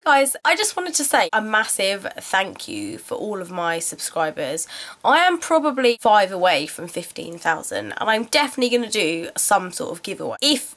Guys, I just wanted to say a massive thank you for all of my subscribers. I am probably 5 away from 15,000 and I'm definitely going to do some sort of giveaway. If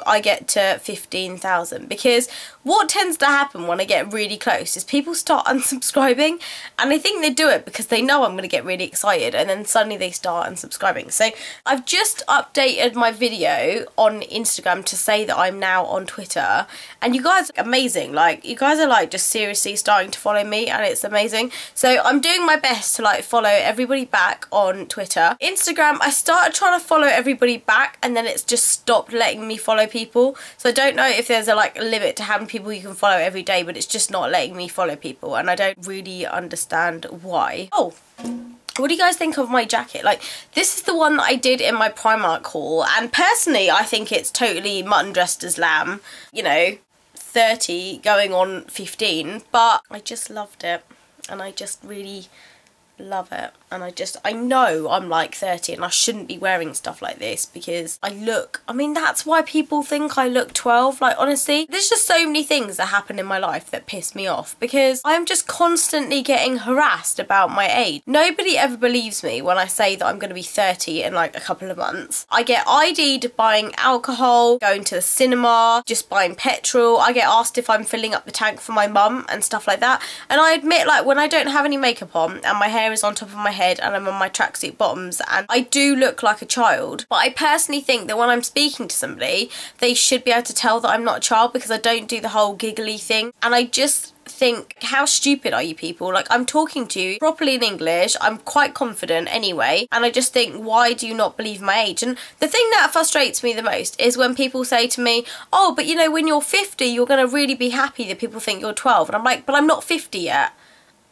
I get to 15,000, because what tends to happen when I get really close is people start unsubscribing, and I think they do it because they know I'm going to get really excited and then suddenly they start unsubscribing. So I've just updated my video on Instagram to say that I'm now on Twitter, and you guys are amazing. Like, you guys are like just seriously starting to follow me and it's amazing. So I'm doing my best to like follow everybody back on Twitter. Instagram, I started trying to follow everybody back and then it's just stopped letting me follow people. So I don't know if there's a like limit to how many people you can follow every day, but it's just not letting me follow people and I don't really understand why. Oh, what do you guys think of my jacket? Like, this is the one that I did in my Primark haul, and personally I think it's totally mutton dressed as lamb, you know, 30 going on 15, but I just loved it and I just really love it. And I know I'm like 30 and I shouldn't be wearing stuff like this because I mean, that's why people think I look 12. Like, honestly, there's just so many things that happen in my life that piss me off because I'm just constantly getting harassed about my age. Nobody ever believes me when I say that I'm going to be 30 in like a couple of months. I get ID'd buying alcohol, going to the cinema, just buying petrol. I get asked if I'm filling up the tank for my mum and stuff like that. And I admit, like, when I don't have any makeup on and my hair is on top of my head and I'm on my tracksuit bottoms and I do look like a child, but I personally think that when I'm speaking to somebody they should be able to tell that I'm not a child because I don't do the whole giggly thing. And I just think, how stupid are you people? Like, I'm talking to you properly in English, I'm quite confident anyway, and I just think, why do you not believe my age? And the thing that frustrates me the most is when people say to me, oh, but you know, when you're 50 you're gonna really be happy that people think you're 12, and I'm like, but I'm not 50 yet.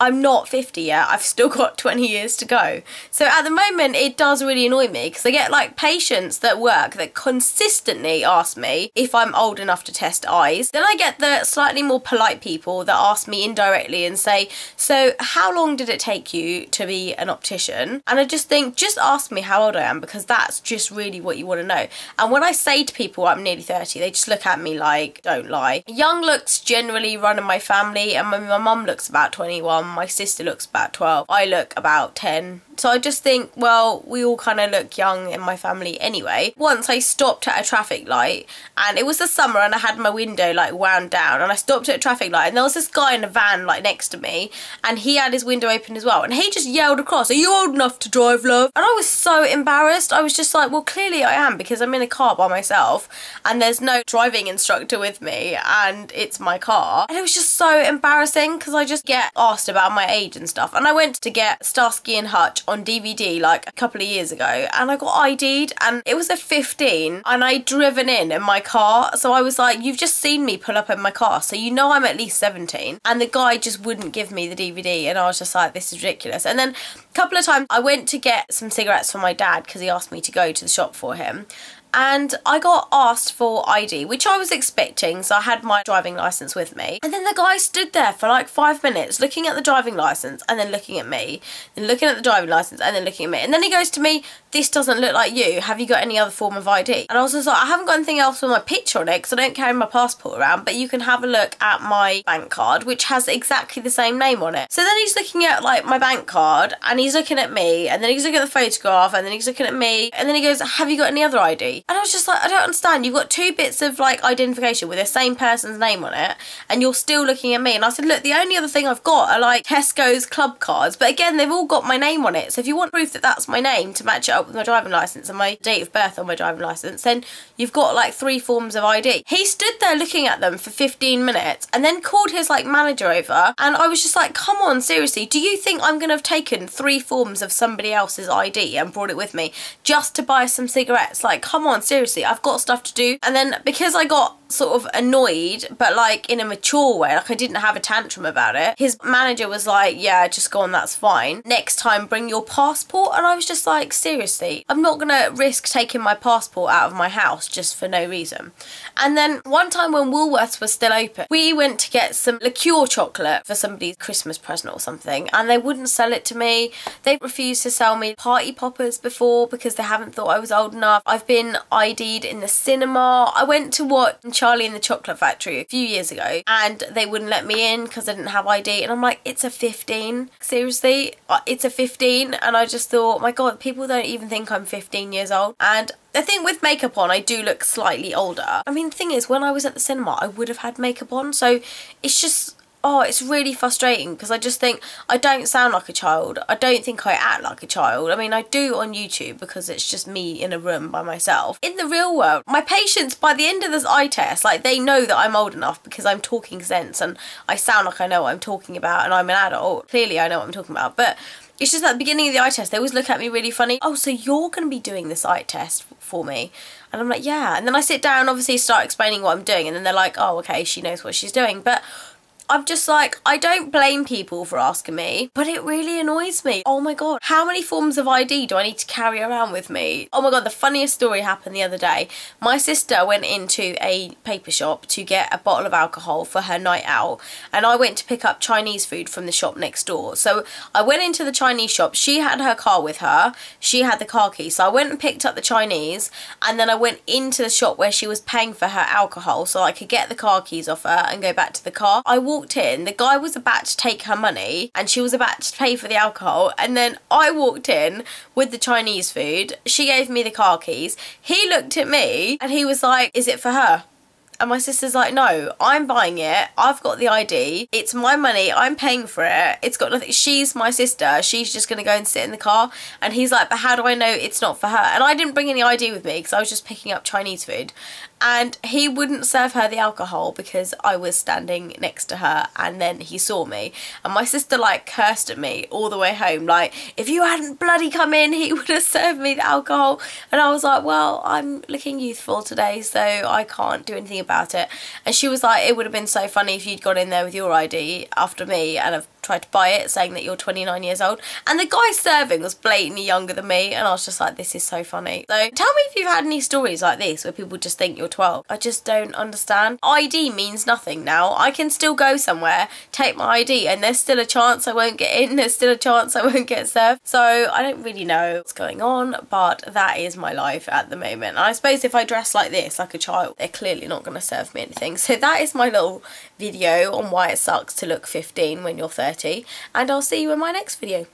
I'm not 50 yet, I've still got 20 years to go. So at the moment it does really annoy me because I get like patients that work that consistently ask me if I'm old enough to test eyes. Then I get the slightly more polite people that ask me indirectly and say, so how long did it take you to be an optician? And I just think, just ask me how old I am because that's just really what you want to know. And when I say to people I'm nearly 30, they just look at me like, don't lie. Young looks generally run in my family, and my mum looks about 21. My sister looks about 12, I look about 10. So I just think, well, we all kind of look young in my family anyway. Once I stopped at a traffic light, and it was the summer and I had my window like wound down, and I stopped at a traffic light and there was this guy in a van like next to me and he had his window open as well, and he just yelled across, are you old enough to drive, love? And I was so embarrassed. I was just like, well, clearly I am because I'm in a car by myself and there's no driving instructor with me and it's my car. And it was just so embarrassing because I just get asked about my age and stuff. And I went to get Starsky and Hutch on DVD like a couple of years ago and I got ID'd and it was a 15 and I'd driven in my car, so I was like, you've just seen me pull up in my car, so you know I'm at least 17. And the guy just wouldn't give me the DVD and I was just like, this is ridiculous. And then a couple of times I went to get some cigarettes for my dad because he asked me to go to the shop for him, and I got asked for ID, which I was expecting, so I had my driving licence with me. And then the guy stood there for like 5 minutes looking at the driving licence and then looking at me, then looking at the driving licence and then looking at me. And then he goes to me, this doesn't look like you, have you got any other form of ID? And I was just like, I haven't got anything else with my picture on it because I don't carry my passport around, but you can have a look at my bank card, which has exactly the same name on it. So then he's looking at like my bank card and he's looking at me and then he's looking at the photograph and then he's looking at me and then he goes, have you got any other ID? And I was just like, I don't understand, you've got 2 bits of like identification with the same person's name on it and you're still looking at me. And I said, look, the only other thing I've got are like Tesco's club cards, but again, they've all got my name on it, so if you want proof that that's my name to match it up with my driving licence and my date of birth on my driving licence, then you've got like 3 forms of ID. He stood there looking at them for 15 minutes and then called his like manager over, and I was just like, come on, seriously, do you think I'm gonna have taken 3 forms of somebody else's ID and brought it with me just to buy some cigarettes? Like, come on, seriously, I've got stuff to do. And then because I got sort of annoyed, but like in a mature way, like I didn't have a tantrum about it, his manager was like, yeah, just go on, that's fine, next time bring your passport. And I was just like, seriously, I'm not gonna risk taking my passport out of my house just for no reason. And then one time when Woolworths was still open, we went to get some liqueur chocolate for somebody's Christmas present or something, and they wouldn't sell it to me. They refused to sell me party poppers before because they haven't thought I was old enough. I've been ID'd in the cinema. I went to watch Charlie and the Chocolate Factory a few years ago, and they wouldn't let me in because I didn't have ID, and I'm like, it's a 15, seriously, it's a 15, and I just thought, my god, people don't even think I'm 15 years old. And I think with makeup on, I do look slightly older. I mean, the thing is, when I was at the cinema, I would have had makeup on, so it's just, oh, it's really frustrating because I just think I don't sound like a child. I don't think I act like a child. I mean, I do on YouTube because it's just me in a room by myself. In the real world, my patients, by the end of this eye test, like, they know that I'm old enough because I'm talking sense and I sound like I know what I'm talking about, and I'm an adult. Clearly, I know what I'm talking about, but it's just at the beginning of the eye test, they always look at me really funny. Oh, so you're going to be doing this eye test for me? And I'm like, yeah. And then I sit down, obviously start explaining what I'm doing, and then they're like, oh, okay, she knows what she's doing. But I'm just like, I don't blame people for asking me, but it really annoys me. Oh my god, how many forms of ID do I need to carry around with me? Oh my god, the funniest story happened the other day. My sister went into a paper shop to get a bottle of alcohol for her night out, and I went to pick up Chinese food from the shop next door. So I went into the Chinese shop, she had her car with her, she had the car key, so I went and picked up the Chinese, and then I went into the shop where she was paying for her alcohol so I could get the car keys off her and go back to the car. I walked in, the guy was about to take her money and she was about to pay for the alcohol, and then I walked in with the Chinese food, she gave me the car keys, he looked at me and he was like, is it for her? And my sister's like, no, I'm buying it, I've got the ID, it's my money, I'm paying for it, it's got nothing, she's my sister, she's just gonna go and sit in the car. And he's like, but how do I know it's not for her? And I didn't bring any ID with me because I was just picking up Chinese food. And he wouldn't serve her the alcohol because I was standing next to her, and then he saw me. And my sister like cursed at me all the way home, like, if you hadn't bloody come in, he would have served me the alcohol. And I was like, well, I'm looking youthful today, so I can't do anything about it. And she was like, it would have been so funny if you'd got in there with your ID after me and have tried to buy it saying that you're 29 years old. And the guy serving was blatantly younger than me, and I was just like, this is so funny. So tell me if you've had any stories like this where people just think you're 12. I just don't understand. ID means nothing now. I can still go somewhere, take my ID, and there's still a chance I won't get in, there's still a chance I won't get served. So I don't really know what's going on, but that is my life at the moment. And I suppose if I dress like this, like a child, they're clearly not going to serve me anything. So that is my little video on why it sucks to look 15 when you're 30, and I'll see you in my next video.